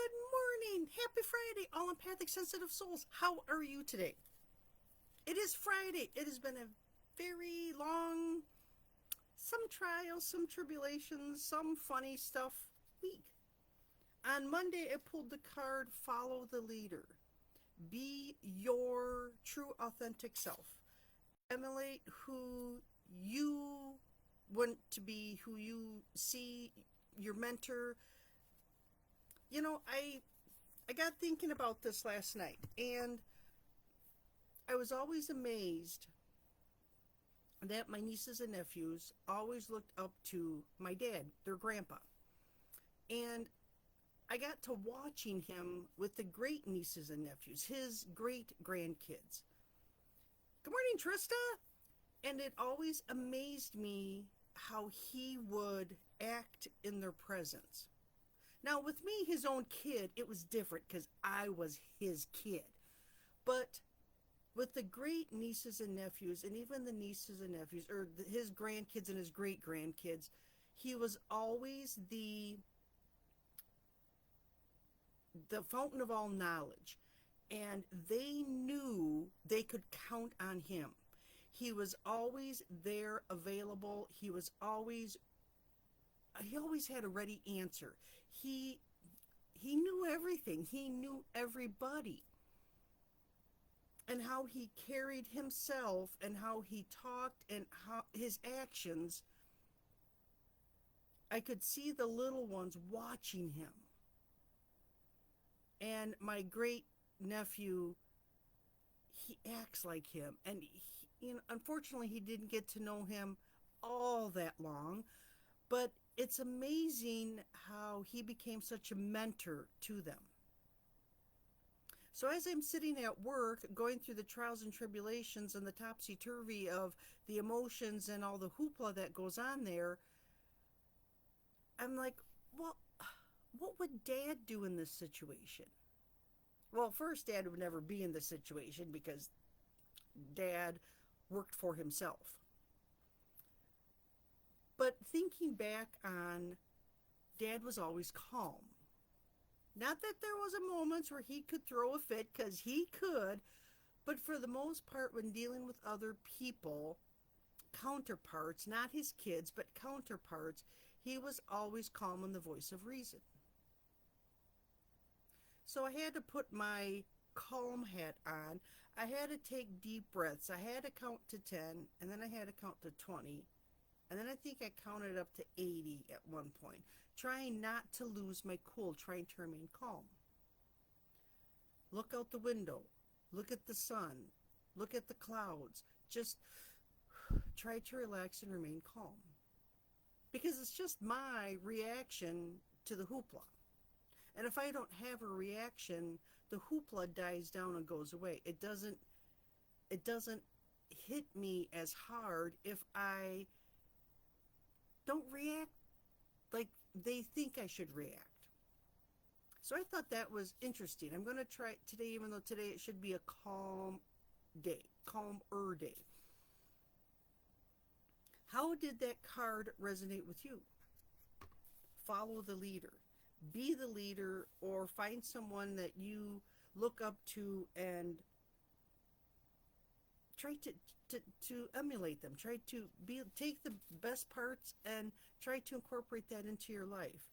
Good morning. Happy Friday, all empathic, sensitive souls. How are you today? It is Friday. It has been a very long, some trials, some tribulations, some funny stuff week. On Monday, I pulled the card Follow the Leader. Be your true, authentic self. Emulate who you want to be, who you see, your mentor. I got thinking about this last night, and I was always amazed that my nieces and nephews always looked up to my dad, their grandpa. And I got to watching him with the great nieces and nephews, his great grandkids. Good morning, Trista. And it always amazed me how he would act in their presence. Now, with me, his own kid, it was different because I was his kid. But with the great nieces and nephews, and even the nieces and nephews, or his grandkids and his great grandkids, he was always the fountain of all knowledge, and they knew they could count on him. He was always there, available. He always had a ready answer. He knew everything. He knew everybody, and how he carried himself and how he talked and how his actions. I could see the little ones watching him. And my great nephew, he acts like him. And unfortunately, he didn't get to know him all that long, but it's amazing how he became such a mentor to them. So as I'm sitting at work, going through the trials and tribulations and the topsy-turvy of the emotions and all the hoopla that goes on there, I'm like, well, what would Dad do in this situation? Well, first, Dad would never be in this situation because Dad worked for himself. But thinking back on, Dad was always calm. Not that there was a moments where he could throw a fit, because he could, but for the most part, when dealing with other people, counterparts, not his kids, but counterparts, he was always calm and the voice of reason. So I had to put my calm hat on. I had to take deep breaths. I had to count to 10, and then I had to count to 20. And then I think I counted up to 80 at one point, trying not to lose my cool, trying to remain calm. Look out the window. Look at the sun. Look at the clouds. Just try to relax and remain calm. Because it's just my reaction to the hoopla. And if I don't have a reaction, the hoopla dies down and goes away. It doesn't hit me as hard if I don't react like they think I should react. So I thought that was interesting. I'm going to try today, even though today it should be a calmer day. How did that card resonate with you? Follow the leader. Be the leader, or find someone that you look up to and try to emulate them. Try to take the best parts and try to incorporate that into your life.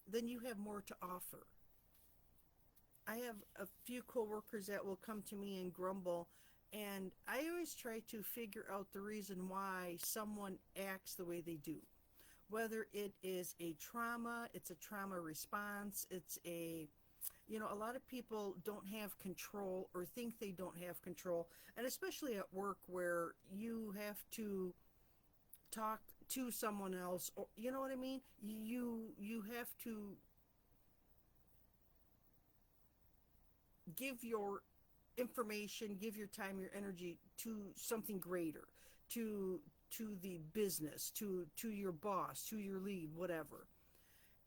Then you have more to offer. I have a few coworkers that will come to me and grumble, and I always try to figure out the reason why someone acts the way they do. Whether it is a trauma, it's a trauma response, it's a lot of people don't have control or think they don't have control, and especially at work where you have to talk to someone else, or you know what I mean? You have to give your information, give your time, your energy to something greater, to the business, to your boss, to your lead, whatever.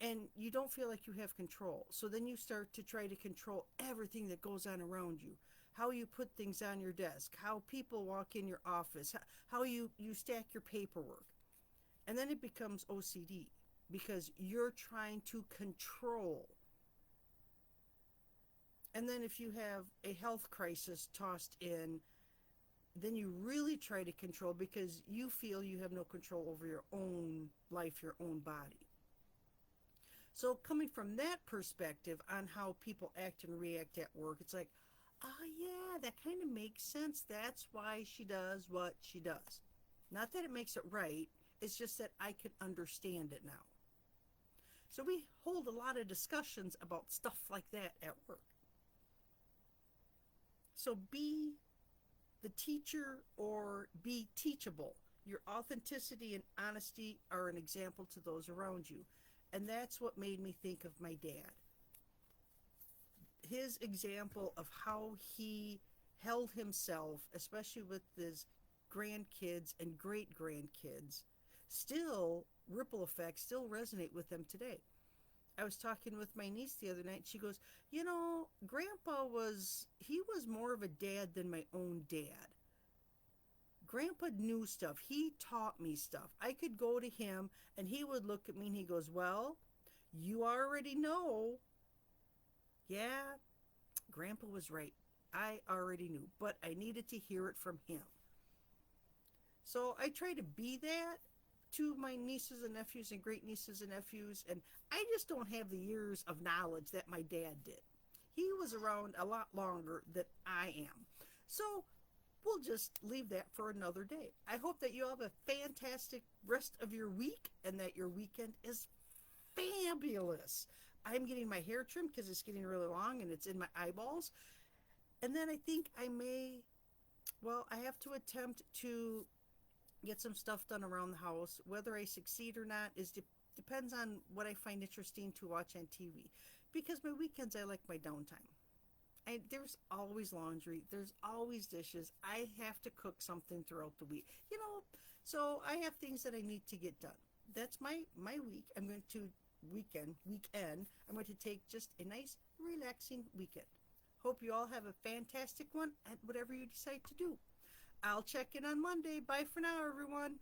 And you don't feel like you have control. So then you start to try to control everything that goes on around you. How you put things on your desk, how people walk in your office, how you stack your paperwork. And then it becomes OCD. because you're trying to control. And then if you have a health crisis tossed in, then you really try to control because you feel you have no control over your own life, your own body. So coming from that perspective on how people act and react at work, it's like, oh yeah, that kind of makes sense. That's why she does what she does. Not that it makes it right, it's just that I can understand it now. So we hold a lot of discussions about stuff like that at work. So be the teacher or be teachable. Your authenticity and honesty are an example to those around you. And that's what made me think of my dad. His example of how he held himself, especially with his grandkids and great grandkids, still ripple effects still resonate with them today. I was talking with my niece the other night. She goes, Grandpa he was more of a dad than my own dad. Grandpa knew stuff. He taught me stuff. I could go to him and he would look at me and he goes, well, you already know. Yeah, Grandpa was right. I already knew, but I needed to hear it from him. So I try to be that to my nieces and nephews and great nieces and nephews, and I just don't have the years of knowledge that my dad did. He was around a lot longer than I am. So we'll just leave that for another day. I hope that you have a fantastic rest of your week and that your weekend is fabulous. I'm getting my hair trimmed because it's getting really long and it's in my eyeballs. And then I think I have to attempt to get some stuff done around the house. Whether I succeed or not depends on what I find interesting to watch on TV. Because my weekends, I like my downtime. There's always laundry. There's always dishes. I have to cook something throughout the week. So I have things that I need to get done. That's my week. I'm going to weekend. I'm going to take just a nice, relaxing weekend. Hope you all have a fantastic one at whatever you decide to do. I'll check in on Monday. Bye for now, everyone.